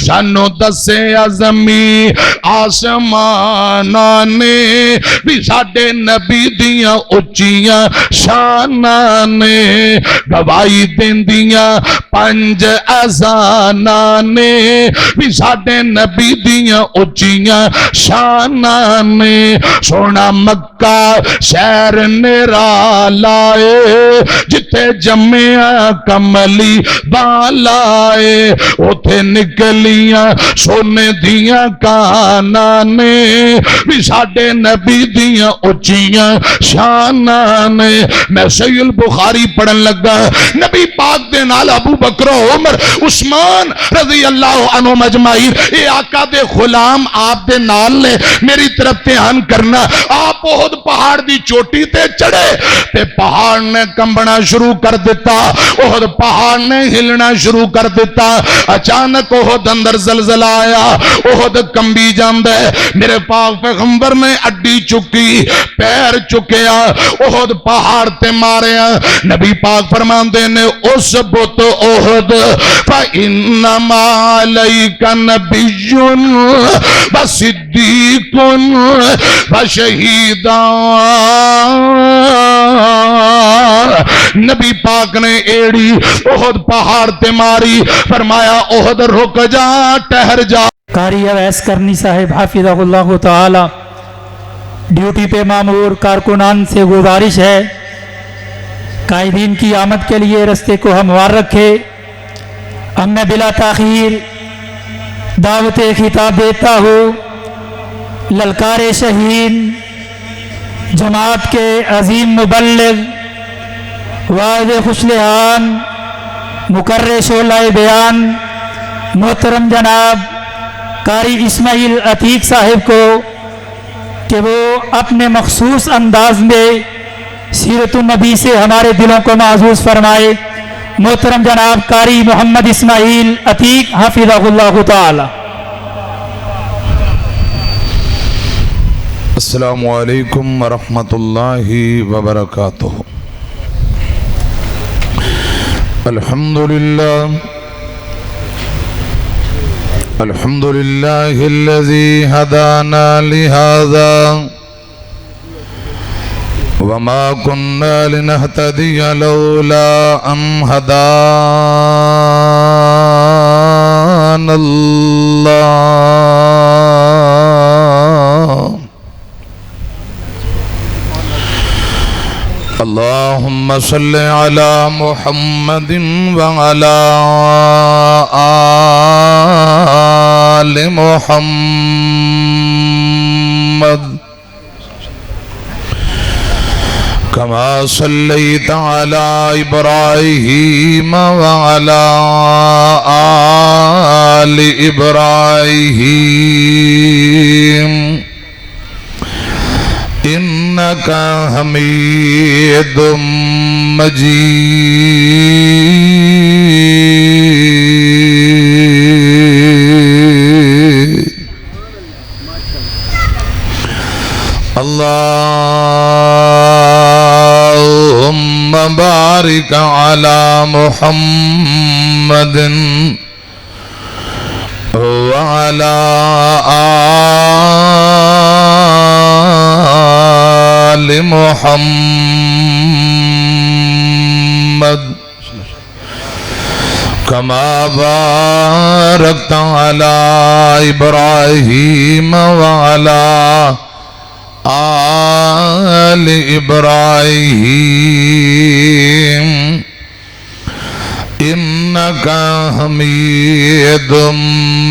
سانو دسے زمین آسمان نے بھی ساڈے نبی دیاں اچیاں شاناں نے گواہی دیندیاں پنج اذاناں نے بھی ساڈے نبی دیاں اچیاں شاناں نے سونا مکہ شہر نرالائے جتے جمعہ کملی بالائے اوتھے نکلیاں سونے دیاں کاناں نے بھی ساڈے نبی دیاں اچیاں شاناں نے میں صحیح البخاری پڑھن لگا نبی پاک دے نال ابو بکر و عمر عثمان رضی اللہ عنہ مجمعین اے آقا دے غلام آپ دے نال نے میری طرف دھیان کرنا آپ احد پہاڑ دی چوٹی تے چڑھے تے پہاڑ نے کمبنا شروع کر دیتا احد پہاڑ نے ہلنا شروع کر دیتا اچانک احد اندر زلزلہ آیا احد کمبی جاندے میرے پاک پیغمبر نے اڈی چکی پیر چکیا احد پہاڑ تے ماریا نبی پاک فرماندے نے اس بت احد فَإِنَّمَا عَلَيْكَ نَبِيٌّ وَصِدِّيقٌ وَشَهِيدٌ نبی پاک نے ایڑی احد پہاڑ تے ماری فرمایا احد رک جا ٹہر جا قاری اویس کرنی صاحب حافظہ اللہ تعالی ڈیوٹی پہ مامور کارکنان سے گزارش ہے قائدین کی آمد کے لیے رستے کو ہموار رکھے اب میں بلا تاخیر دعوت خطاب دیتا ہوں للکار شہین جماعت کے عظیم مبلغ واعظ خوش لحان مقرر شعلہ بیان محترم جناب قاری اسماعیل عتیق صاحب کو کہ وہ اپنے مخصوص انداز میں سیرت النبی سے ہمارے دلوں کو معزوز فرمائے محترم جناب قاری محمد اسماعیل عتیق حافظہ اللہ تعالی السلام علیکم ورحمۃ اللہ وبرکاتہ الحمد لله الذي هدانا لهذا وما كنا لنهتدي لولا أن هدانا الله اللهم صل على محمد وعلى آل محمد كما صليت على إبراهيم وعلى آل إبراهيم إنك حميد مجيد اللهم بارك على محمد وعلى آل محمد كما باركت على إبراهيم وعلى آل إبراهيم إنك حميد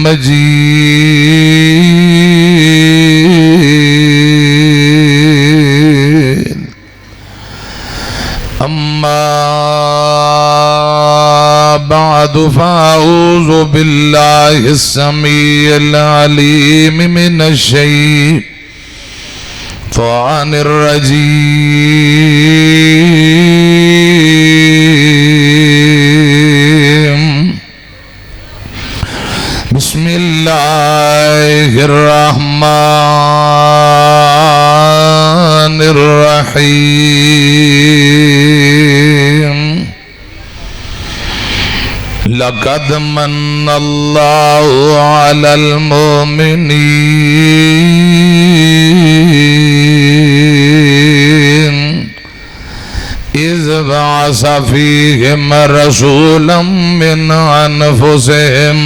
مجيد أما بعد فأعوذ بالله السميع العليم من الشيطان الرجيم بسم الله الرحمن الرحيم لك قد من اللہ علی المؤمنین اذ بعث فیہم رسولا من انفسہم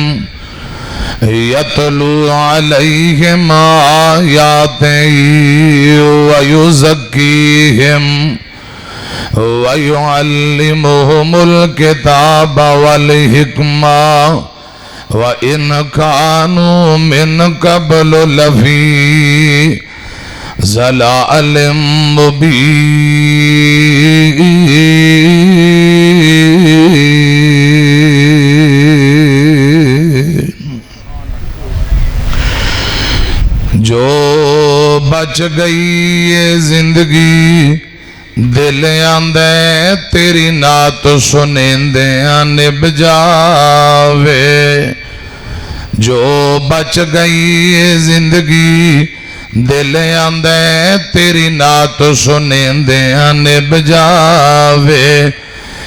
یتلو علیہم آیاتہ ویزکیہم وَيُعَلِّمُهُمُ الْكِتَابَ وَالْحِكْمَةَ وَإِنْ كَانُوا مِنْ قَبْلُ لَفِي ضَلَالٍ مُبِينٍ جو بچ گئی یہ زندگی دل آندے تیری نات سنیندیاں نب جاوے جو بچ گئی زندگی دل آندے تیری نات سنیندیاں نب جاوے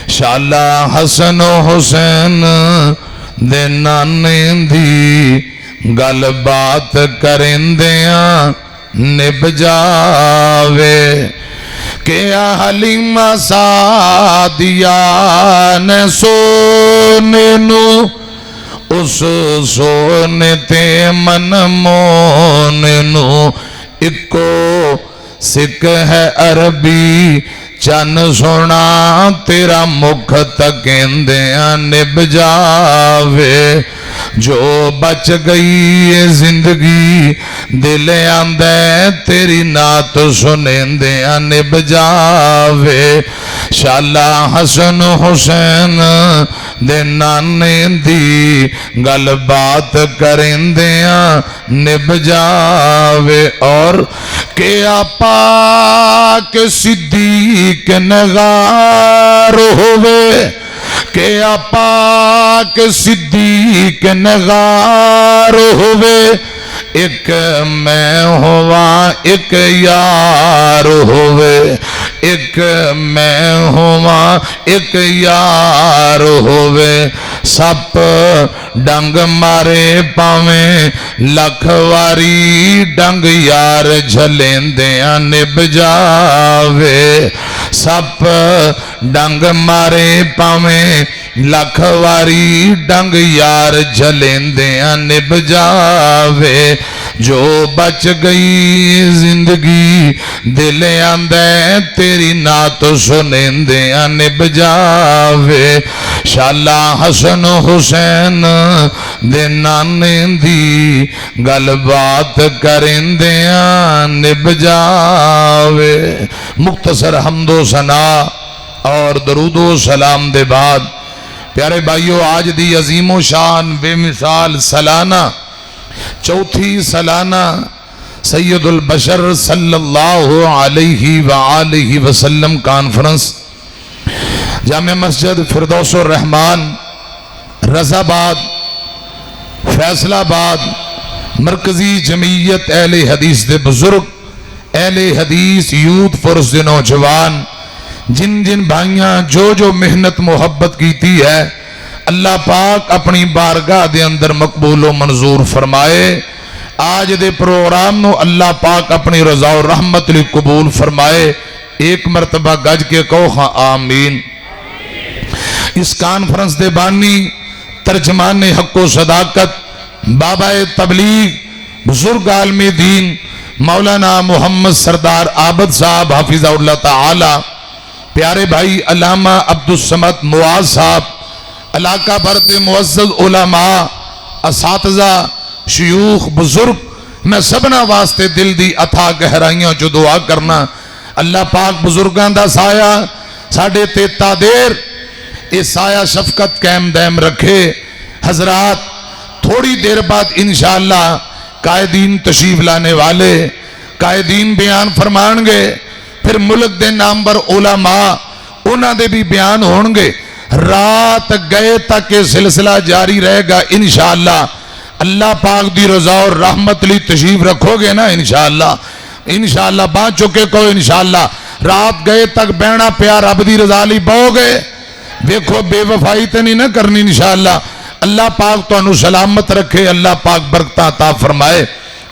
شالا حسن و حسین دے نانیں دی گل بات کرندیاں نب جاوے کیا حلیمہ سعدیہ نے سونے نو اس سونے تے من مونے نو اکو سکھ ہے عربی چن سونا تیرا مکھ تکیندیاں نب جاوے جو بچ گئی زندگی دل آندے تیری نات سنیندیاں نب جاوے شالا حسن حسین دے نانے دی گل بات کرندیاں نب جاوے اور کیا پاک صدیق نگار ہوئے کیا پاک صدیق نگار ہوئے ایک میں ہوا ایک یار ہوئے ایک میں ہوا ایک یار ہوئے سپ ڈنگ مارے پاویں لکھ واری ڈنگ یار جھلیندیاں نب جاوے سپ ڈنگ مارے پاویں لکھ واری ڈنگ یار جھلیندیاں نب جاوے جو بچ گئی زندگی دل آندے تیری نات سنیندیاں نب جاوے شالا حسن حسین دے نانے دی گل بات کرندیاں نب جاوے مختصر حمد و ثنا اور درود و سلام دے بعد پیارے بھائیو آج دی عظیم و شان بے مثال سالانہ چوتھی سالانہ سید البشر صلی اللہ علیہ وآلہ وسلم کانفرنس جامع مسجد فردوس الرحمن رضا آباد فیصل آباد مرکزی جمعیت اہل حدیث دے بزرگ اہل حدیث یوتھ فورس دے نوجوان جن جن بھائیاں جو محنت محبت کیتی ہے اللہ پاک اپنی بارگاہ دے اندر مقبول و منظور فرمائے آج دے پروگرام نو اللہ پاک اپنی رضا و رحمت لی قبول فرمائے ایک مرتبہ گج کے کہو ہاں آمین اس کانفرنس دے بانی ترجمان حق و صداقت بابا تبلیغ بزرگ عالم دین مولانا محمد سردار عابد صاحب حافظہ اللہ تعالی پیارے بھائی علامہ عبدالصمد معاذ صاحب علاقہ بھر دے معزز علماء اساتذہ شیوخ بزرگ میں سبنا واسطے دل دی اتھا گہرائیاں جو دعا کرنا اللہ پاک بزرگان دا سایہ ساڑھے تیتا دیر اس سایہ شفقت قائم دائم رکھے حضرات تھوڑی دیر بعد انشاءاللہ قائدین تشریف لانے والے قائدین بیان فرمانگے پھر ملک دے نامبر علماء انہاں دے بھی بیان ہونگے رات گئے تک یہ سلسلہ جاری رہے گا انشاءاللہ اللہ پاک دی رضا اور رحمت لی تشریف رکھو گے نا انشاءاللہ بان چکے کو انشاءاللہ رات گئے تک بینا پیار رب دی رضا لی باؤ گے دیکھو بے وفائی تے نہیں نہ کرنی انشاءاللہ اللہ پاک تانوں سلامت رکھے، اللہ پاک برکتاں عطا فرمائے۔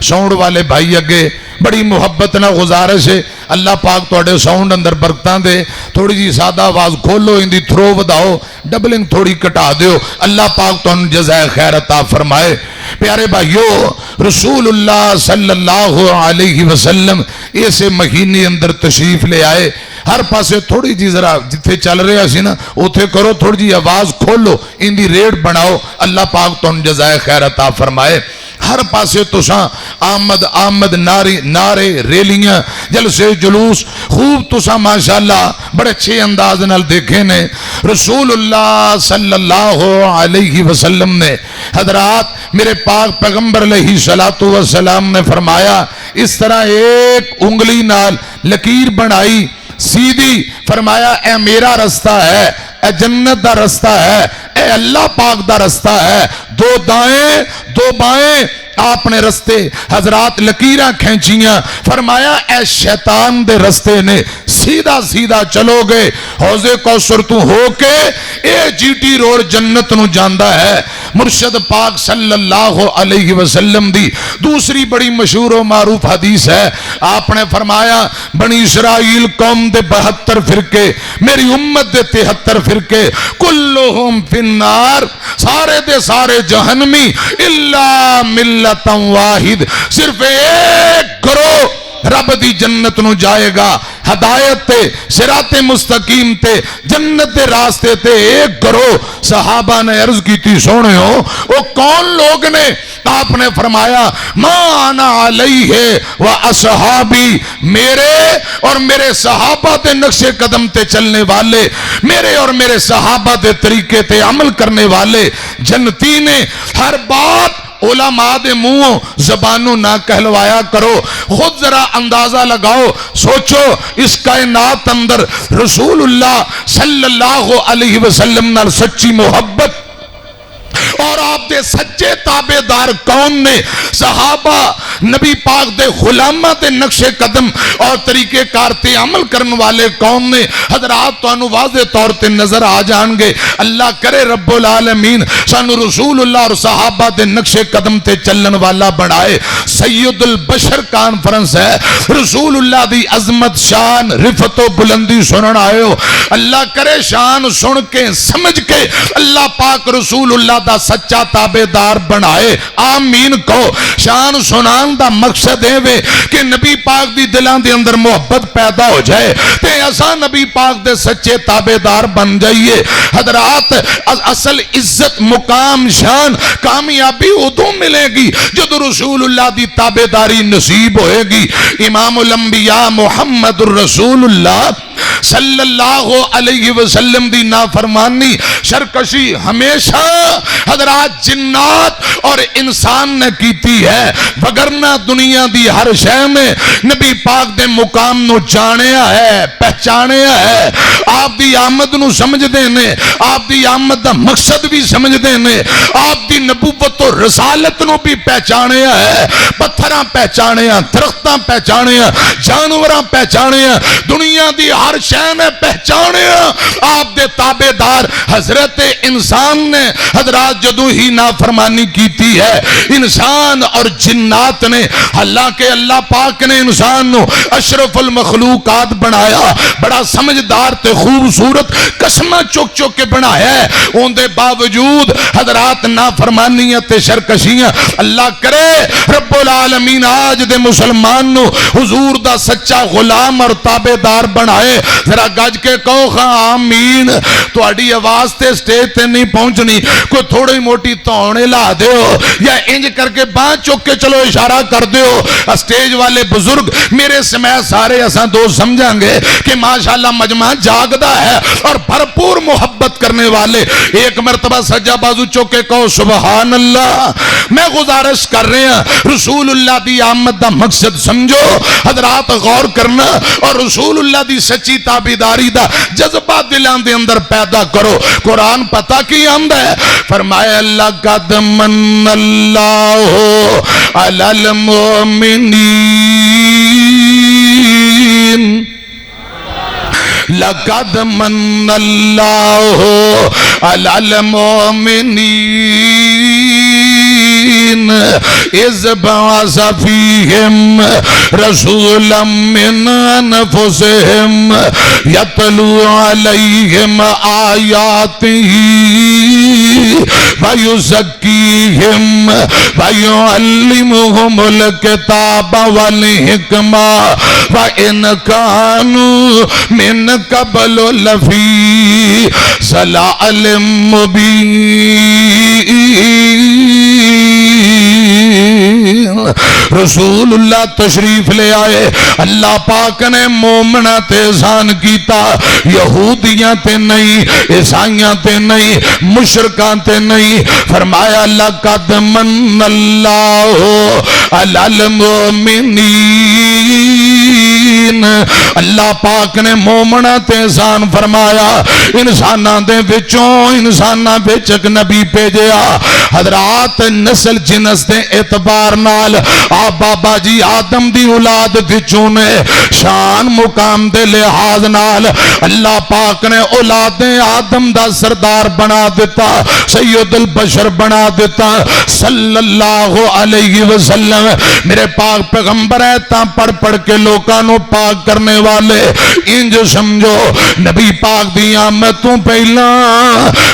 ساؤنڈ والے بھائی اگے بڑی محبت نہ گزارش ہے، اللہ پاک تواڈے ساؤنڈ اندر برکتاں دے، تھوڑی جی سادہ آواز کھولو، اندی تھرو وداؤ، ڈبلنگ تھوڑی کٹا دیو، اللہ پاک تانوں جزائے خیر عطا فرمائے۔ پیارے بھائیو، رسول اللہ صلی اللہ علیہ وسلم اسے مہینے اندر تشریف لے آئے۔ ہر پاسے تھوڑی جی ذرا جتھے چل رہے سی نا اوتھے کرو، تھوڑی جی آواز کھولو، اندی ریٹ بناؤ، اللہ پاک تانوں جزائے خیر عطا فرمائے۔ ہر پاسے تساں آمد آمد نعرے ریلیاں جلسے جلوس خوب تساں ماشاءاللہ بڑے اچھے انداز نال دیکھے نے۔ رسول اللہ صلی اللہ علیہ وسلم نے حضرات میرے پاک پیغمبر علیہ السلام نے فرمایا، اس طرح ایک انگلی نال لکیر بنائی سیدھی، فرمایا اے میرا رستہ ہے، اے جنت دا رستہ ہے، اے اللہ پاک دا رستہ ہے۔ دو دائیں دو بائیں آپ نے رستے حضرات لکیراں کھینچیاں، فرمایا اے شیطان دے رستے نے سیدھا سیدھا چلو گے، حوض کوثر تو ہو کے اے جی ٹی روڈ جنت نو جاندا ہے۔ مرشد پاک صلی اللہ علیہ وسلم دی دوسری بڑی مشہور و معروف حدیث ہے، آپ نے فرمایا بنی اسرائیل قوم دے 72 فرقے، میری امت دے 73 فرقے، کلہم فی النار، سارے دے سارے جہنمی، الا ملت واحد، صرف ایک گروہ رب دی جنت نو جائے گا، ہدایت تے صراط مستقیم تے جنت دے راستے تے ایک گروہ۔ صحابہ نے عرض کی تھی سونے ہو وہ کون لوگ نے؟ آپ نے فرمایا ما انا علیہ و اصحابی، میرے اور میرے صحابہ دے نقش قدم تے چلنے والے، میرے اور میرے صحابہ دے طریقے تے عمل کرنے والے جنتی نے۔ ہر بات علماء دے منہوں زبانوں نہ کہلوایا کرو، خود ذرا اندازہ لگاؤ، سوچو اس کائنات اندر رسول اللہ صلی اللہ علیہ وسلم نال سچی محبت اور آپ دے سچے تابعدار کون نے؟ صحابہ نبی پاک دے غلامہ دے نقش قدم اور طریقے کار تے عمل کرن والے کون نے؟ حضرات تو واضح طور تے نظر آ جان گے۔ اللہ کرے رب العالمین سانو رسول اللہ اور صحابہ دے نقش قدم تے چلن والا بڑھائے۔ سید البشر کانفرنس ہے، رسول اللہ دی عظمت شان رفت و بلندی سنن آئے ہو، اللہ کرے شان سن کے سمجھ کے اللہ پاک رسول اللہ دا سچا تابعدار بنائے، آمین کہو۔ شان سنان دا مقصد ہے کہ نبی پاک دی دلان دے اندر محبت پیدا ہو جائے تے ایسا نبی پاک دے سچے تابعدار بن جائیے۔ حضرات اصل عزت مقام شان کامیابی ادھوں ملے گی جب رسول اللہ دی تابعداری نصیب ہوئے گی۔ امام الانبیاء محمد الرسول اللہ صلی اللہ علیہ وسلم دی نافرمانی سرکشی ہمیشہ حضرات جنات اور انسان نے کیتی ہے، وگرنہ دنیا دی ہر شے میں نبی پاک دے مقام نو جانیا ہے، پہچانیا ہے، آپ دی آمد نو سمجھ دینے، آپ دی آمد دا مقصد بھی سمجھ دینے، آپ دی نبوت و رسالت نو بھی پہچانیا ہے، پتھراں پہچانیا، درختاں پہچانیا، جانوراں پہچانیا، دنیا دی ہر شے نے پہچانیا۔ آپ دے تابعدار حضرت انسان نے حضرات جدو ہی نافرمانی کیتی ہے، انسان اور جنات نے، حالانکہ اللہ پاک نے انسان نو اشرف المخلوقات بنایا، بڑا سمجھدار تے خوبصورت قسمہ چک چک کے بنایا ہے، ان دے باوجود حضرات نافرمانیاں تے شرکشیاں۔ اللہ کرے رب العالمین آج دے مسلمان نو حضور دا سچا غلام اور تابعدار بنائے۔ ذرا گج کے کہو خاں آمین۔ تو اڈی آواز تے سٹیج تے نہیں پہنچنی، کوئی تھوڑی موٹی تونے لا دیو یا انج کر کے باں چک کے چلو اشارہ کر دیو۔ سٹیج والے بزرگ میرے سمیت سارے اساں دوست سمجھیں گے کہ ماشاءاللہ مجمع جاگدا ہے اور بھرپور محبت کرنے والے۔ ایک مرتبہ سجا بازو چک کے کہو سبحان اللہ۔ میں گزارش کر رہے ہیں رسول اللہ دی آمد دا مقصد سمجھو، حضرات غور کرنا اور رسول اللہ دی سچی تابعداری دا جذبہ دلان دے اندر پیدا کرو۔ قرآن پتہ کی آمد ہے، فرمایا لقد من اللہ علی المؤمنین، لقد من اللہ علی المؤمنین اذ بعث فیہم رسولا من انفسہم یتلو علیہم آیاتہ وَيُزَكِّيهِمْ وَيُعَلِّمُهُمُ الْكِتَابَ وَالْحِكْمَةَ وَإِنْ كَانُوا مِنْ قَبْلُ لَفِي ضَلَالٍ مُبِينٍ۔ رسول اللہ تشریف لے آئے، اللہ پاک نے مومنہ تے احسان کیتا، یہودیاں تے نہیں، عیسائیاں تے نہیں، مشرکان تے نہیں، فرمایا لَقَدْ مَنَّ اللَّهُ عَلَى الْمُؤْمِنِينَ، اللہ پاک نے مومنہ تے احسان فرمایا، انسانہ دے وچوں انسانہ وچ ایک نبی بھیجیا، حضرات نسل جنس دے اعتبار نال آپ بابا جی آدم دی اولاد وچوں نے شان مقام دے لحاظ نال اللہ پاک نے اولاد آدم دا سردار بنا دیتا، سید البشر بنا دیتا صلی اللہ علیہ وسلم۔ میرے پاک پیغمبر ہے تا پڑھ پڑھ کے لوکانوں پاک کرنے والے، انج سمجھو نبی پاک دی آمد تو پہلا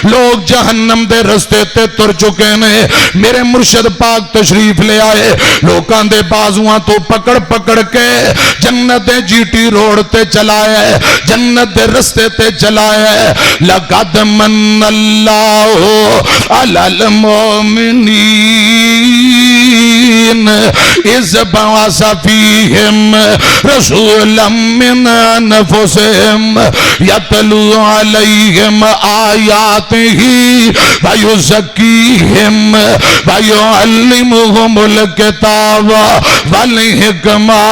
لوگ جہنم دے رستے تے تر چکے نے، میرے مرشد پاک تشریف لے آئے، لوکان دے بازوان تو پکڑ پکڑ کے جنت دے جی ٹی روڈ تے چلائے، جنت دے رستے تے چلائے۔ لَقَدْ مَنَّ اللَّهُ عَلَى الْمُؤْمِنِينَ اِذْ بَعَثَ فِيهِمْ رَسُولًا مِّنْ أَنفُسِهِمْ يَتْلُو عَلَيْهِمْ آيَاتِهِ وَيُزَكِّيهِمْ وَيُعَلِّمُهُمُ الْكِتَابَ وَالْحِكْمَةَ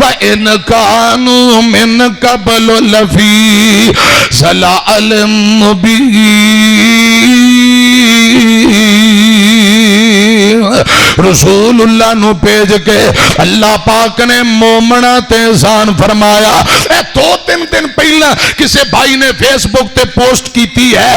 وَإِنْ كَانُوا مِنْ قَبْلُ لَفِي ضَلَالٍ مُبِينٍ۔ رسول اللہ نو بھیج کے اللہ پاک نے مومنہ تے احسان فرمایا۔ اے دو تین دن پہلا کسے بھائی نے فیس بک تے پوسٹ کیتی ہے،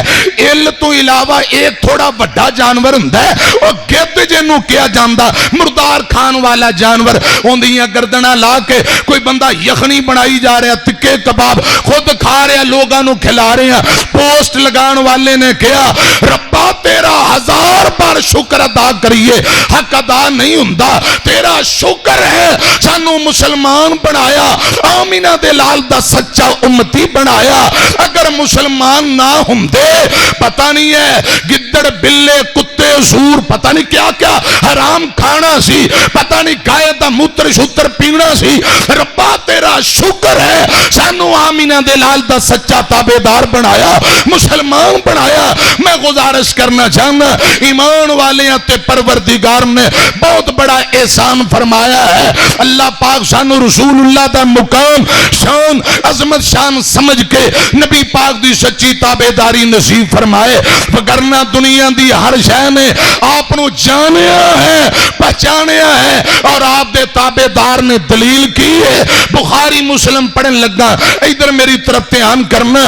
ایل تو علاوہ ایک تھوڑا وڈا جانور ہوندا ہے، اور گد جنوں کیا جاندا مردار کھان والا جانور، اوندیاں گردناں لا کے کوئی بندہ یخنی بنائی جا رہا، تکے کباب خود کھا رہا، لوگاں نو کھلا رہے ہیں۔ پوسٹ لگان والے نے کہا ربا تیرا 1000 بار شکر ادا کریے، حق ادا نہیں ہوندا، تیرا شکر ہے سانو مسلمان بنایا، آمینہ دے لال دا سچا امتی بنایا۔ اگر مسلمان نہ ہوندے پتہ نہیں ہے گدڑ بلے کتے سور پتہ نہیں کیا کیا حرام کھانا سی، پتہ نہیں گائے دا موتر شتر پینا سی۔ ربا تیرا شکر ہے سانو آمینہ دے لال دا سچا تابعدار بنایا، مسلمان بنایا۔ میں گزارش کرنا چاہنا ایمان والے تے پروردگار نے بہت بڑا احسان فرمایا ہے۔ اللہ پاک سانو رسول اللہ دا مقام شان عظمت شان سمجھ کے نبی پاک دی سچی تابعداری نصیب فرمائے، وگرنہ دنیا دی ہر شے نے آپ نو جانیا ہے، پہچانیا ہے، اور آپ دے تابعدار نے دلیل کی ہے۔ بخاری مسلم پڑھن لگا، ادھر میری طرف دھیان کرنا،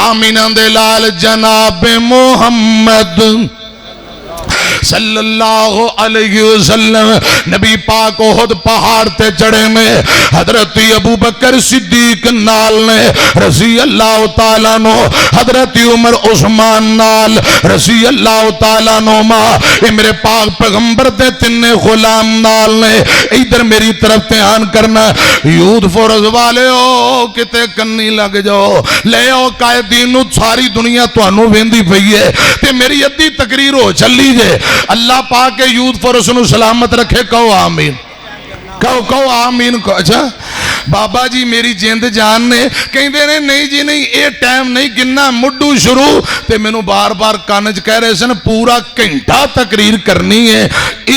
آمینہ دے لال جناب محمد صلی اللہ علیہ وسلم نبی پاک احد پہاڑ تے چڑھے میں حضرت ابو بکر صدیق نال نے رضی اللہ تعالیٰ نو، حضرت عمر عثمان نال رضی اللہ تعالیٰ نو، میرے پاک پیغمبر دے تین غلام نال نے۔ ادھر میری طرف دھیان کرنا، یوتھ فورس والے ہو کتے کنی لگ جاؤ، لے آؤ قائدین، ساری دنیا تانوں ویندی پئی ہے تے میری ادھی تقریر ہو چلی جے۔ اللہ پاک یوتھ فورس نو سلامت رکھے، کہو آمین، کہو آمین۔ اچھا بابا جی میری جند جان نے کہیں دے نہیں جی نہیں اے ٹائم نہیں گننا مڈو شروع تے میں نو بار بار کانج کہہ رہے سن پورا گھنٹہ تقریر کرنی ہے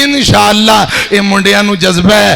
انشاءاللہ۔ اے منڈیاں نو جذبہ ہے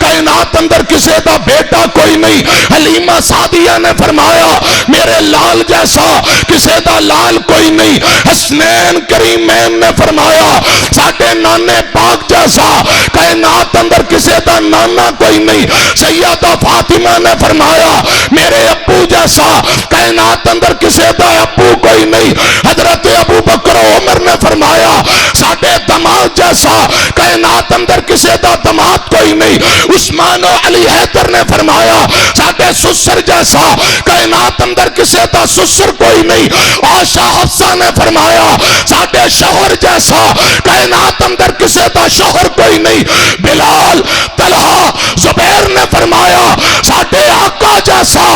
کائنات اندر کسی دا بیٹا کوئی نہیں. حلیمہ سعدیہ نے فرمایا میرے لال جیسا کسی دا لال کوئی نہیں. حسنین کریمین نے فرمایا ساڈے نانے پاک جیسا کائنات اندر کسی دا نانا کوئی نہیں. سیدہ فاطمہ نے فرمایا میرے ابو جیسا کائنات اندر کسی دا ابو کوئی نہیں. حضرت ابو بکر و عمر نے فرمایا ساڈے دماد جیسا کائنات اندر کسی دا دماد کوئی نہیں. عثمان و علی حیدر نے فرمایا ساڈے سسر جیسا کائنات اندر کسی دا سسر کوئی نہیں. عائشہ حفصہ نے فرمایا ساڈے شوہر جیسا کائنات اندر کسی دا شوہر کوئی نہیں. بلال طلحہ زبیر نے فرمایا ساڈے آقا جیسا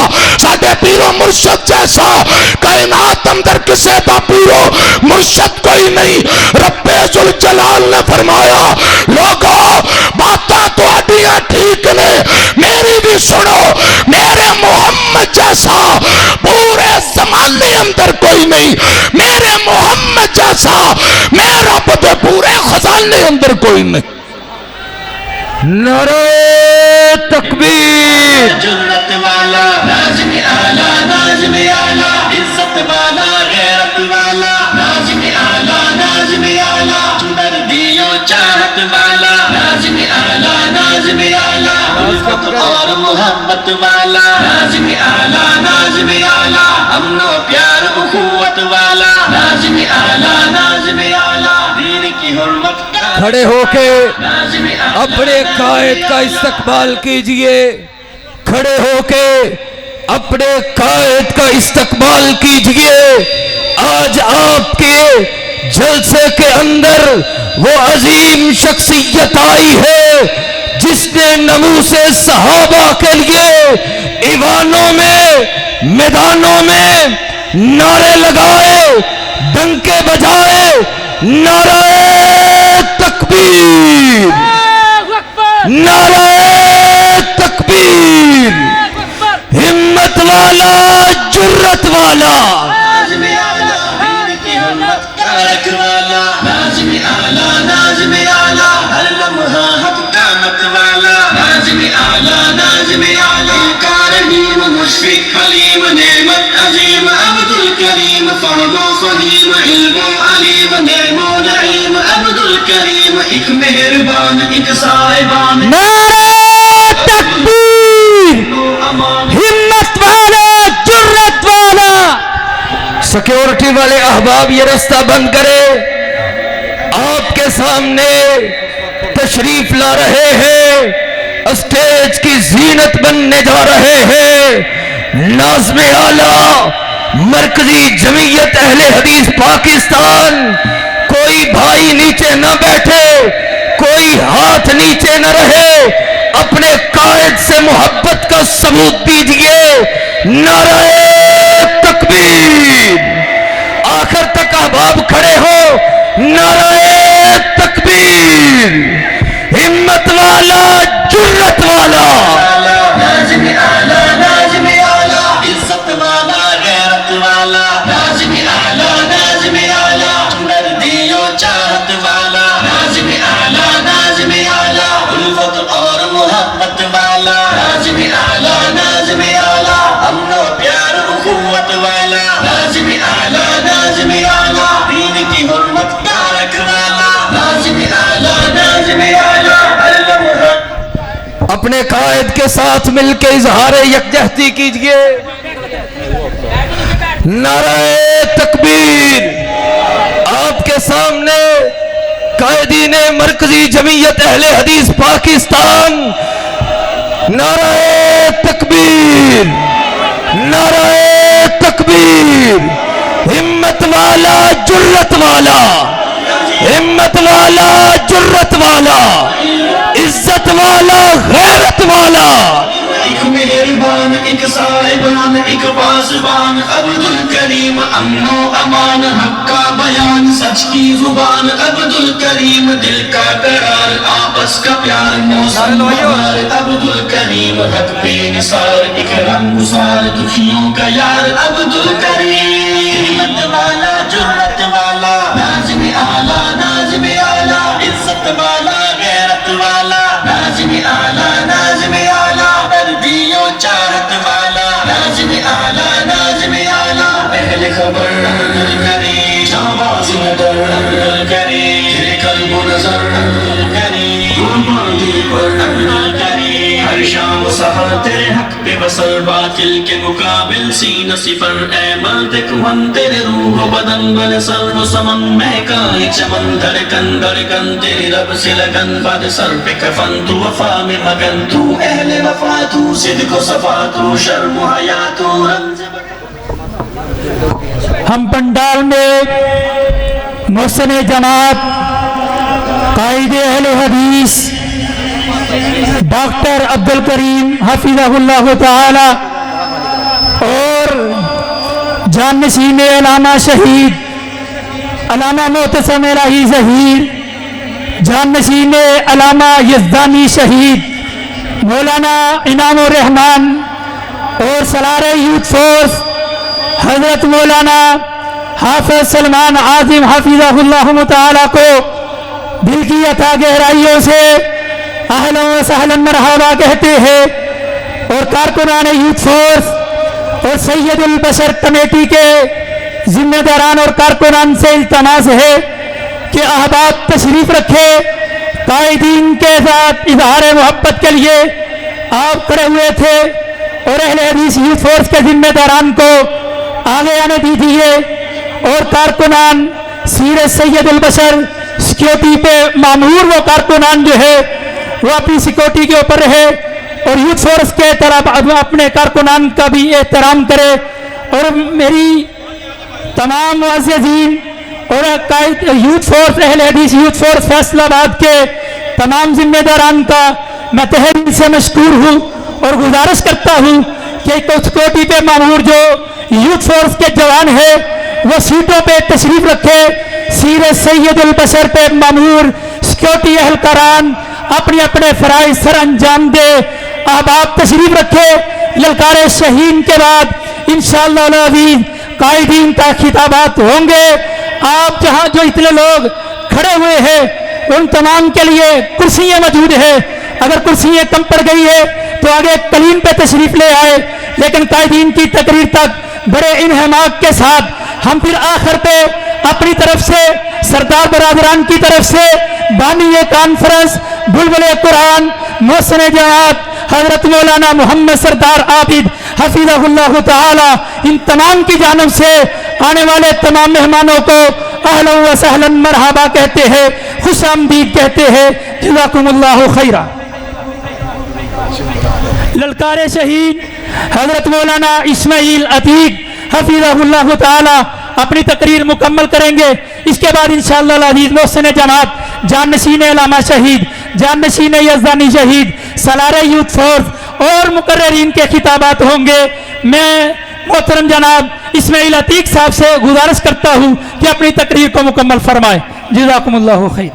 ساڈے پیر و مرشد جیسا کائنات اندر کسی دا پیر و مرشد کوئی نہیں. رب ذوالجلال نے فرمایا لوگو باتاں تو اڈیاں ٹھیک نے میری بھی سنو میرے محمد جیسا پورے زمانے اندر کوئی نہیں. میرے محمد جیسا میرا پتے پورے خزانے اندر کوئی نہیں. نعرہ تکبیر. جرت والا ناظم اعلیٰ ناظم اعلیٰ عزت والا غیرت والا ناظم اعلیٰ ناظم اعلیٰ مردی و چاہت والا ناظم اعلیٰ ناظم اعلیٰ الفت اور محبت والا ناظم اعلیٰ ناظم اعلیٰ امن و پیار اخوت والا ناظم اعلیٰ ناظم اعلیٰ دین کی حرمت کھڑے ہو کے ناظم اعلیٰ اپنے قائد کا استقبال کیجئے. کھڑے ہو کے اپنے قائد کا استقبال کیجئے. آج آپ کے جلسے کے اندر وہ عظیم شخصیت آئی ہے جس نے ناموس صحابہ کے لیے ایوانوں میں میدانوں میں نعرے لگائے ڈنکے بجائے. نعرہ تکبیر نعرہ تکبیر. ہمت والا جرت والا ناظم اعلیٰ دین کی حرمت کا رکھوالا ناظم اعلیٰ ناظم اعلیٰ ہر لمحہ حق قامت والا ناظم اعلیٰ ناظم اعلیٰ کارحیم مشفق حلیم نعمت عظیم عبد الکریم فرد و فہیم علم و علیم نعم و نعیم عبد الکریم ایک مہربان ایک صاحبان نعرہ تکبیر. ہمت والا جرت والا. سیکیورٹی والے احباب یہ رستہ بند کرے. آپ کے سامنے تشریف لا رہے ہیں اسٹیج کی زینت بننے جا رہے ہیں ناظم اعلیٰ مرکزی جمعیت اہل حدیث پاکستان. کوئی بھائی نیچے نہ بیٹھے کوئی ہاتھ نیچے نہ رہے. اپنے قائد سے محبت کا ثبوت دیجئے. نعرہ تکبیر. آخر تک احباب کھڑے ہو. نعرہ تکبیر. ہمت والا جرت والا ناظم اعلیٰ ناظم اعلیٰ عزت والا غیرت والا ناظم اعلیٰ ناظم اعلیٰ مردی و چاہت والا ناظم اعلیٰ ناظم اعلیٰ الفت اور محبت والا ناظم اعلیٰ ناظم اعلیٰ امن و پیار اخوت والا ناظم اعلیٰ ناظم اعلیٰ دین کی حرمت کا رکھوالا ناظم اعلیٰ ناظم اعلیٰ ہر لمحہ. اپنے قائد کے ساتھ مل کے اظہار یکجہتی کیجئے. نعرہ تکبیر. آپ کے سامنے قائدین مرکزی جمعیت اہل حدیث پاکستان. نعرہ تکبیر نعرہ تکبیر. ہمت والا جرت والا ہمت والا جرت والا عزت والا غیرت والا. ایک مہربان ایک صاحبان ایک پاسبان عبد الکریم امن و امان حق کا بیان سچ کی زبان عبد الکریم دل کا قرار آپس کا پیار موسم بہار عبد الکریم حق بے نثار ایک رنگ گسار دکھیوں کا یار عبد الکریم. ہمت والا جرت والا ناظم اعلیٰ ناظم اعلیٰ عزت والا غیرت والا ناظم اعلیٰ کری جانباز نگر کری تیرے قلب و نظر کری قربان دل پر کری ہر شام و سحر تیرے حق پہ بسر باطل کے مقابل سینہ صفر اے مرد کہن تیرے روح و بدن بل سر و سمن مہکا ہے چمن دھڑکن تیرے رب سے لگن بعد سر پہ کفن تو وفا میں مگن تو اہل وفا تو صدق و صفا تو شرم و حیا تو رمز ہم پنڈال میں محسن جماعت قائد اہل حدیث ڈاکٹر عبد الکریم حفظہ اللہ تعالی اور جانشین علامہ شہید علامہ معتصم الہی ظہیر جانشین علامہ یزدانی شہید مولانا انعام الرحمن اور سالار یوتھ فورس حضرت مولانا حافظ سلمان عاظم حفظہ اللہ تعالی کو دل کی عطا گہرائیوں سے اہلا و سہلا مرحبا کہتے ہیں، اور کارکنان یوتھ فورس اور سید البشر کمیٹی کے ذمہ داران اور کارکنان سے التماس ہے کہ احباب تشریف رکھے۔ قائدین کے ساتھ اظہار محبت کے لیے آپ کھڑے ہوئے تھے اور اہل حدیث یوتھ فورس کے ذمہ داران کو آگے آنے دیجیے، اور کارکنان سیرت سید البشر سیکیورٹی پہ مامور وہ کارکنان جو ہے وہ اپنی سیکیورٹی کے اوپر رہے اور یوتھ فورس کے طرف اپنے کارکنان کا بھی احترام کرے۔ اور میری تمام معززین اور قائد یوتھ فورس اہل حدیث یوتھ فورس فیصل آباد کے تمام ذمہ داران کا میں تہہ دل سے مشکور ہوں اور گزارش کرتا ہوں کہ سیکیورٹی پہ مامور جو یوتھ فورس کے جوان ہیں وہ سیٹوں پہ تشریف رکھے۔ سیرت سید البشر پہ مامور سیکیورٹی اہلکاران اپنے اپنے فرائض سر انجام دے۔ احباب تشریف رکھے۔ للکار شہین کے بعد انشاءاللہ العزیز قائدین کا خطابات ہوں گے۔ آپ جہاں جو اتنے لوگ کھڑے ہوئے ہیں ان تمام کے لیے کرسیاں موجود ہیں، اگر کرسیاں کم پڑ گئی ہے تو آگے کلین پہ تشریف لے آئے، لیکن قائدین کی تقریر تک بڑے انہماک کے ساتھ ہم پھر آخر پہ اپنی طرف سے سردار برادران کی طرف سے بانی کانفرنس بلبل قرآن محسن جماعت حضرت مولانا محمد سردار عابد حفظہ اللہ تعالی ان تمام کی جانب سے آنے والے تمام مہمانوں کو اہلا و سہلا مرحبا کہتے ہیں، خوش آمدید کہتے ہیں۔ جزاکم اللہ خیرا۔ للکار شہید حضرت مولانا اسماعیل عتیق حفظہ اللہ تعالی اپنی تقریر مکمل کریں گے۔ اس کے بعد انشاءاللہ العزیز محسن جماعت جانشین علامہ شہید جانشین یزدانی شہید سالار یوتھ فورس اور مقررین کے خطابات ہوں گے۔ میں محترم جناب اسماعیل عتیق صاحب سے گزارش کرتا ہوں کہ اپنی تقریر کو مکمل فرمائیں۔ جزاکم اللہ خیر۔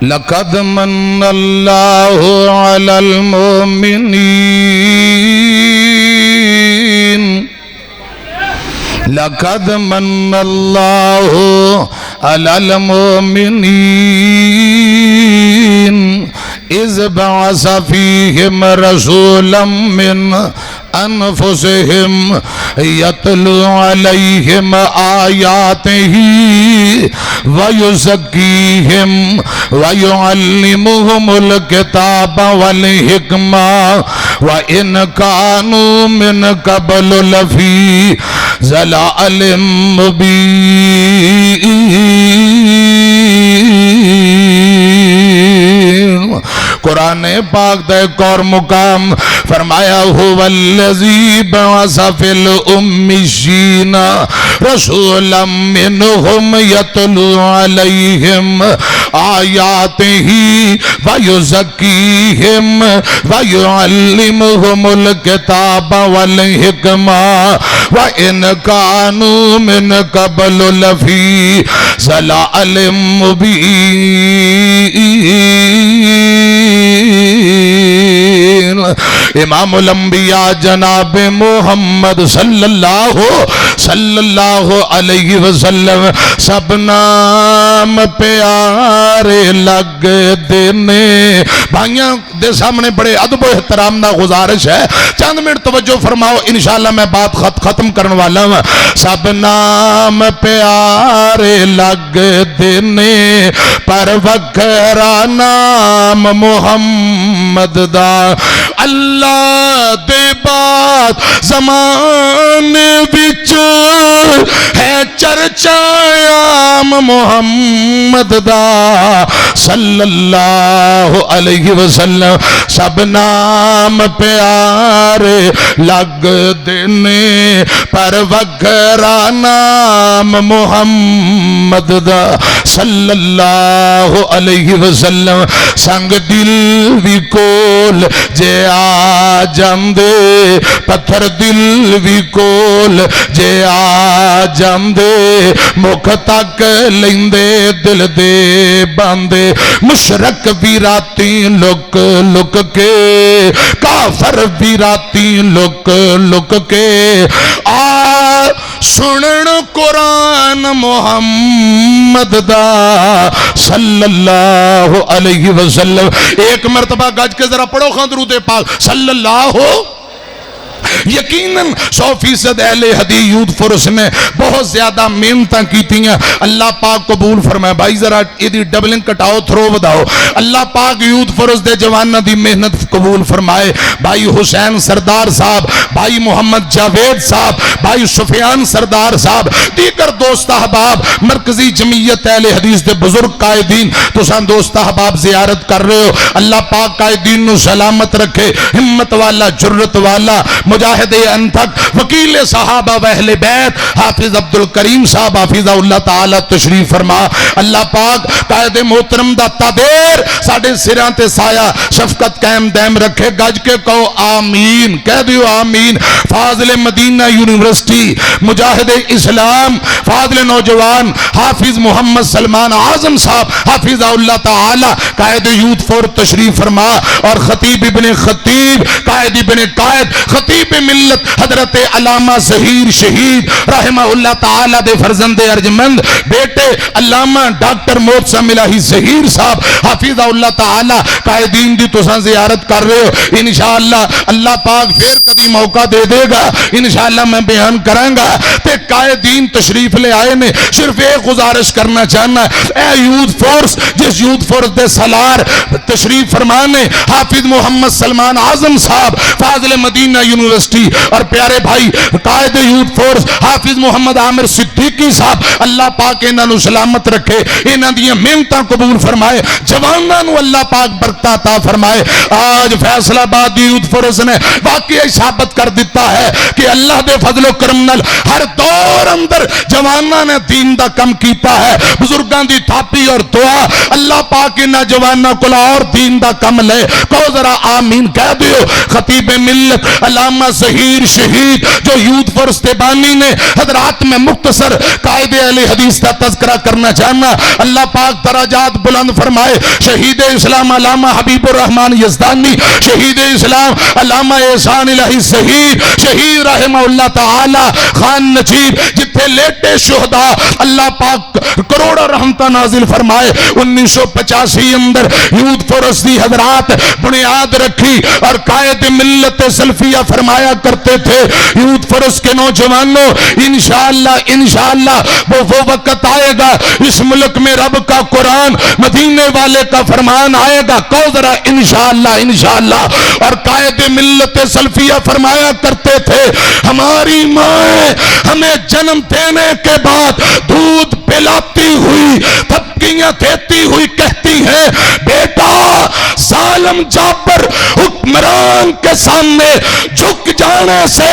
لقد من اللہ علی المؤمنین لقد من اللہ علی المؤمنین اذ بعث فیہم رسولا من انفسہم یتلو علیہم آیاتہ ویزکیہم ویعلمہم الکتاب والحکمہ وإن كانوا من قبل لفی ضلال مبین۔ قرآن پاک دا ایک اور مقام فرمایا هو الذی بعث فی الأمیین رسولا منہم یتلو علیہم آیاتہ ویزکیہم ویعلمہم الکتاب والحکمہ وإن كانوا من قبل لفی ضلال مبین۔ امام الانبیاء جناب محمد صلی اللہ علیہ وسلم سب نام پیارے لگ دینے بھائیاں دے سامنے بڑے ادب و احترام نہ گزارش ہے چند منٹ توجہ فرماؤ انشاءاللہ میں بات ختم کرنے والا ہوں سب نام پیارے لگ دینے پر وکھرا نام محمد دا اللہ دے بات زمانے وچ ہے چرچا عام محمد دا صلی اللہ علیہ وسلم سب نام پیارے لگ دینے پر وکھرا نام محمد دا صلی اللہ علیہ وسلم سنگ دل بھی کول جے آ جاندے پتھر دل بھی کول جے آ جاندے مکھ تک لیندے دل دے باندے مشرک بھی راتی لک لک کے کافر بھی راتی لک لک کے آ سنن قرآن محمد دا صلی اللہ علیہ وسلم ایک مرتبہ گج کے ذرا پڑھو خان درود پاک صلی اللہ یقیناً 100% اہل حدیث یوتھ فورس نے بہت زیادہ محنتاں کیتی ہیں اللہ پاک قبول فرمائے بھائی ذرا یہ ڈبلنگ کٹاؤ تھرو بداؤ اللہ پاک یوتھ فورس دے جوانہ دی محنت قبول فرمائے بھائی حسین سردار صاحب بھائی محمد جاوید صاحب بھائی سفیان سردار صاحب دیگر دوست احباب مرکزی جمعیت اہل حدیث دے بزرگ قائدین تو سان دوست احباب زیارت کر رہے ہو اللہ پاک قائدین نو سلامت رکھے ہمت والا جرت والا مجاہد انتھک وکیل صحابہ و اہل بیت حافظ عبدالکریم صاحب حافظہ اللہ تعالی تشریف فرما اللہ پاک قائد محترم دا تدیر ساڑھے سران تے سایہ شفقت قائم دائم رکھے گج کے کہو آمین کہہ دیو آمین فاضل مدینہ یونیورسٹی مجاہد اسلام فاضل نوجوان حافظ محمد سلمان اعظم صاحب حافظہ اللہ تعالی قائد یوتھ فور تشریف فرما اور خطیب ابن خطیب قائد ابن قائد خطیب ملت حضرت علامہ ظہیر شہید رحمہ اللہ تعالی دے فرزند ارجمند بیٹے علامہ ڈاکٹر محتسم الہی ظہیر صاحب حافظہ اللہ تعالی قائدین دی تو زیارت کر رہے ہو انشاءاللہ اللہ پاک پھر کبھی موقع دے دے گا انشاءاللہ میں بیان کروں گا تے قائدین تشریف لے آئے نے صرف ایک گزارش کرنا چاہنا اے یوتھ فورس جس یوتھ فورس دے سالار تشریف فرمانے حافظ محمد سلمان اعظم صاحب فاضل مدینہ یونیورسٹی اور پیارے بھائی قائد یوتھ فورس حافظ محمد عامر صدیقی صاحب اللہ پاک انہاں نو سلامت رکھے انہاں دی محنتاں قبول فرمائے جواناں نو اللہ پاک برکت عطا فرمائے آج فیصل آباد یوتھ فورس نے واقعی ثابت کر دیتا ہے کہ اللہ دے فضل و کرم نال ہر دور اندر جواناں نے دین دا کم کیتا ہے بزرگاں دی تھاپی اور دعا اللہ پاک انہاں جواناں کول اور دین دا کم لے کہو ذرا آمین کہہ دیو خطیب ملت علامہ ظہیر شہید جو یوتھ فورس تے بانی نے حضرات میں مختصر قائد اہل حدیث کا تذکرہ کرنا چاہنا اللہ پاک درجات بلند فرمائے شہید اسلام علامہ حبیب الرحمن یزدانی شہید اسلام علامہ احسان الہی ظہیر شہید رحمہ اللہ تعالی خان نجیب جتھے لیٹے شہداء اللہ پاک کروڑا رحمتہ نازل فرمائے 1985 اندر یوتھ فورس دی حضرات بنیاد رکھی اور قائد ملت سلفیہ فرمایا کرتے تھے یوتھ فورس کے نوجوانوں انشاءاللہ وہ وقت آئے گا اس ملک میں رب کا قرآن مدینے والے کا فرمان آئے گا کہو ذرا انشاءاللہ اور قائد ملت سلفیہ فرمایا کرتے تھے ہماری ماں ہمیں جنم دینے کے بعد دودھ پلاتی ہوئی تھپکیاں دیتی ہوئی کہتی ہیں بیٹا ظالم جابر حکمران کے سامنے جھک جانے سے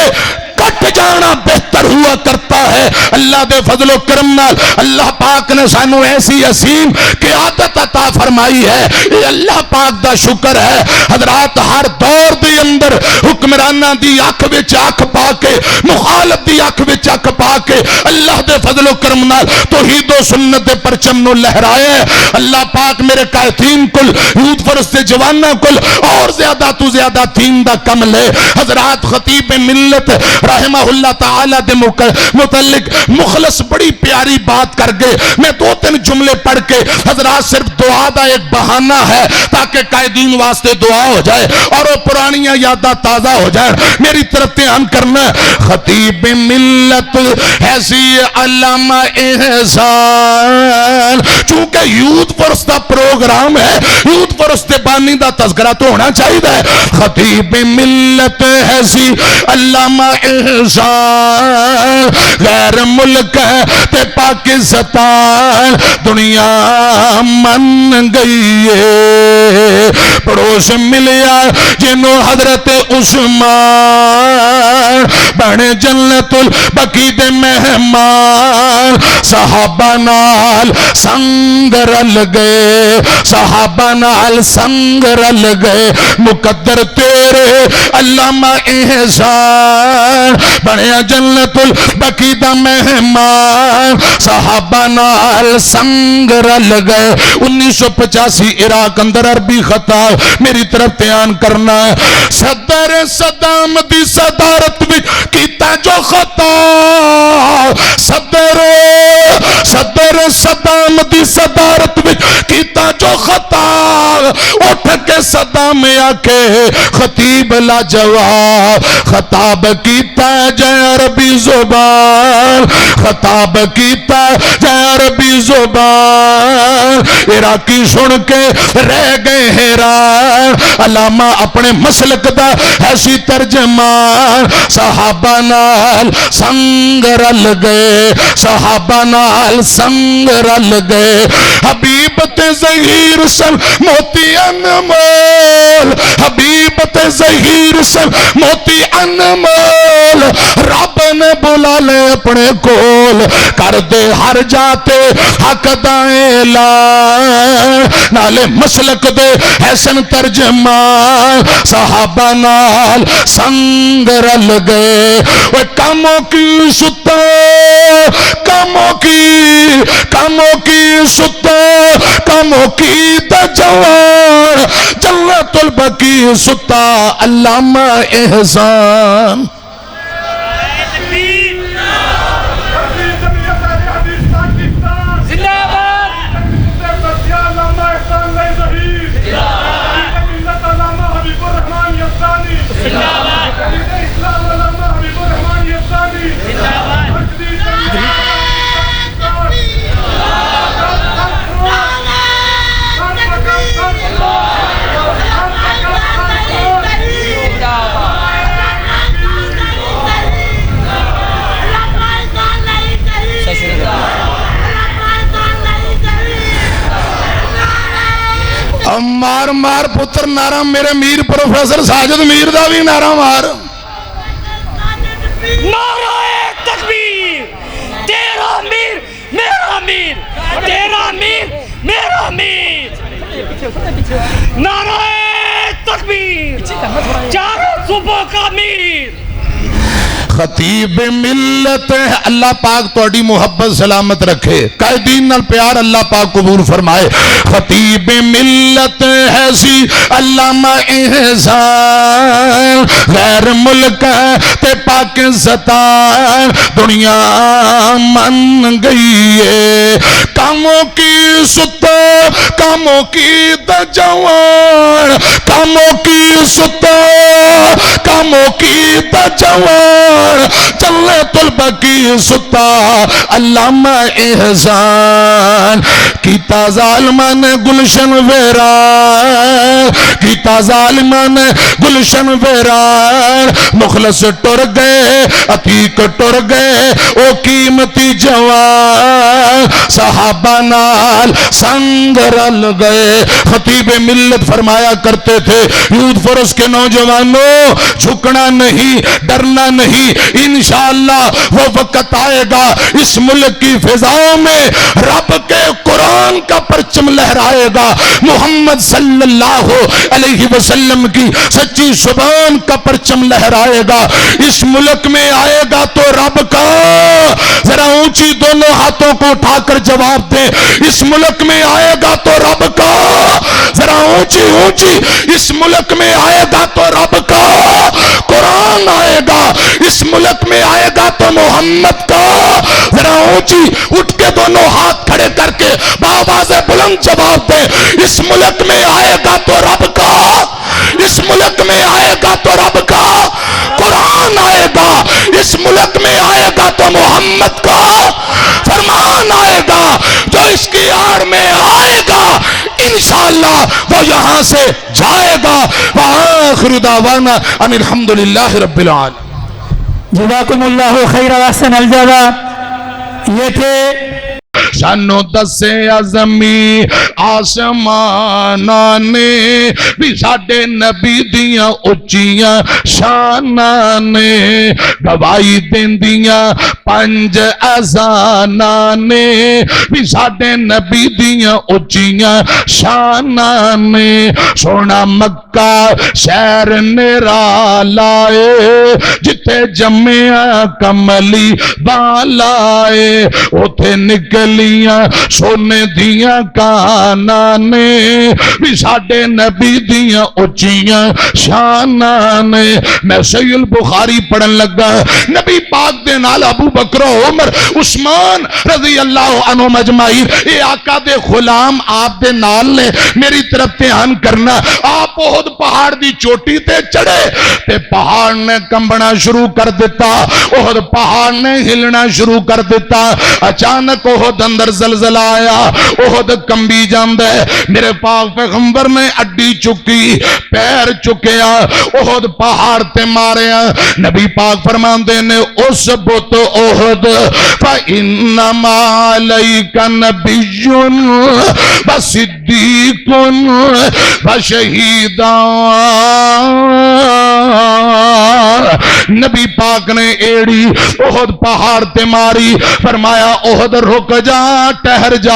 کٹ ہٹ جانا بہتر ہوا کرتا ہے۔ اللہ دے فضل و کرم نال اللہ پاک نے سانو ایسی عظیم قیادت عطا فرمائی ہے، یہ اللہ پاک دا شکر ہے۔ حضرات ہر دور دے اندر حکمرانہ دی اکھ وچ اکھ پا کے، مخالف دی اکھ وچ اکھ پا کے اللہ دے فضل و کرم نال توحید و سنت دے پرچم نو لہرایا ہے۔ اللہ پاک میرے قائدین کل، یوتھ فرسٹ دے جواناں کل اور زیادہ تو زیادہ دین دا کم لے۔ حضرات خطیب ملت رحمہ اللہ تعالی دے متعلق مخلص بڑی پیاری بات کر گئے۔ میں دو تین جملے پڑھ کے حضرات صرف دعا دا ایک بہانہ ہے تاکہ قائدین واسطے دعا ہو جائے اور وہ پرانیاں یاداں تازہ ہو جائیں۔ میری طرف دھیان کرنا، خطیب ملت ایسی علامہ احسان، چونکہ یوتھ فرسٹ دا پروگرام ہے، یوتھ فرسٹ دے بانی دا تذکرہ تو ہونا چاہیے۔ خطیب ملت ایسی علامہ احسان، غیر ملک تے پاکستان دنیا من گئی ہے، پڑوس ملیا جنوں حضرت عثمان، بنے جنت البقیع دے مہمان، صحابہ نال سنگ رل گئے، صحابہ نال سنگ رل گئے، مقدر تیرے علامہ احسان، بنے جنت البقیع دا مہمان، صحابہ نال سنگ رل گئے۔ 1985 عراق اندر عربی خطاب، میری طرف دھیان کرنا ہے۔ صدر صدام دی صدارت وچ کیتا جو خطا، صدر صدام دی صدارت وچ کیتا جو خطا، اٹھ کے صدام آکے خطیب لاجواب، خطاب کیتا جے عربی زبان، خطاب کیتا جے عربی زبان، عراقی سن کے رہ گئے حیران، علامہ اپنے مسلک دا ایسی ترجمان، صحابہ نال سنگ رل گئے، صحابہ نال سنگ رل گئے، حبیب تے ظہیر سن موتی انمول، حبیب تے ظہیر سن موتی انمول، رب نے بلا لے اپنے کول، کر دے ہر جاتے حق دا اعلان، نالے مسلک دے حسن ترجمان، صحابہ نال سنگ رل گئے۔ وہ کاموں کی ستا، کاموں کی ستا، کاموں کی تجوان، جنت البقیع ستا علامہ احسان۔ مار مار پتر نعرہ میرے میر پروفیسر ساجد میر دا بھی نعرہ مار۔ نعرہ تکبیر، تیرا میر میرا میر، تیرا میر میرا میر، نعرہ تکبیر، چاروں صوبوں کا میر۔ خطیب ملت اللہ پاک توڑی محبت سلامت رکھے، قائدین نال پیار اللہ پاک قبول فرمائے۔ خطیب ملت ایسی علامہ احسان، غیر ملک تے پاکستان دنیا من گئی ہے، کاموں کی ستا، کاموں کی تجوان، کاموں کی ستا، کاموں کی تجوان، جنت البقیع ستا علامہ احسان، کیتا ظالمان گلشن ویران، کیتا ظالمان نے گلشن ویران مخلص ٹر گئے عتیق ٹر گئے او قیمتی جوان صحابہ نال سنگ رل گئے خطیب ملت فرمایا کرتے تھے یوتھ فورس کے نوجوانوں جھکنا نہیں ڈرنا نہیں انشاءاللہ وہ وقت آئے گا اس ملک کی فضاؤں میں رب کے قرآن کا پرچم لہرائے گا محمد صلی اللہ علیہ وسلم کی سچی زبان کا پرچم لہرائے گا اس ملک میں آئے گا تو رب کا ذرا اونچی دونوں ہاتھوں کو اٹھا کر جواب دیں اس ملک میں آئے گا تو رب کا ذرا اونچی اونچی اس ملک میں آئے گا تو رب کا قرآن آئے گا اس ملک میں آئے گا تو محمد کا ذرا اونچی اٹھ کے دونوں ہاتھ کھڑے کر کے بآواز بلند جواب دیں اس ملک میں آئے گا تو رب کا اس ملک میں آئے گا تو رب کا قرآن آئے گا اس ملک میں آئے گا تو محمد کا فرمان آئے گا جو اس کی آڑ میں آئے گا انشاءاللہ وہ یہاں سے جائے گا وآخر دعوانا ان الحمدللہ رب العالمین جزاکم اللہ خیر و احسن الجزا یہ تھے سانو دسے عظمی آسماناں نے بھی ساڈے نبی دیاں اچیاں شاناں نے گواہی دیندیاں پنج اذاناں نے بھی ساڈے نبی دیاں اچیاں شاناں نے سونا مکہ شہر نرالا اے جتھے جمعیاں کملی بالا اے اوتھے نکلیاں سونے دیاں کاناں نے بھی ساڈے نبی دیاں اچیاں شاناں نے میں صحیح البخاری پڑھن لگا نبی پاک دے نال ابو بکر و عمر عثمان رضی اللہ عنہ مجمعین اے آقا دے غلام آپ دے نال نے میری طرف دھیان کرنا آپ احد پہاڑ دی چوٹی تے چڑھے تے پہاڑ نے کمبنا شروع کر دیتا احد پہاڑ نے ہلنا شروع کر دیتا اچانک احد اندر زلزلہ آیا احد کمبی جاندے میرے پاک پیغمبر نے اڈی چکی پیر چکیا احد پہاڑ تے ماریا نبی پاک فرماندے نے اس بت احد فَإِنَّمَا عَلَيْكَ نَبِيٌّ وَصِدِّيقٌ وَشَهِيدٌ نبی پاک نے ایڑی احد پہاڑ تے ماری فرمایا احد رک جا ٹہر جا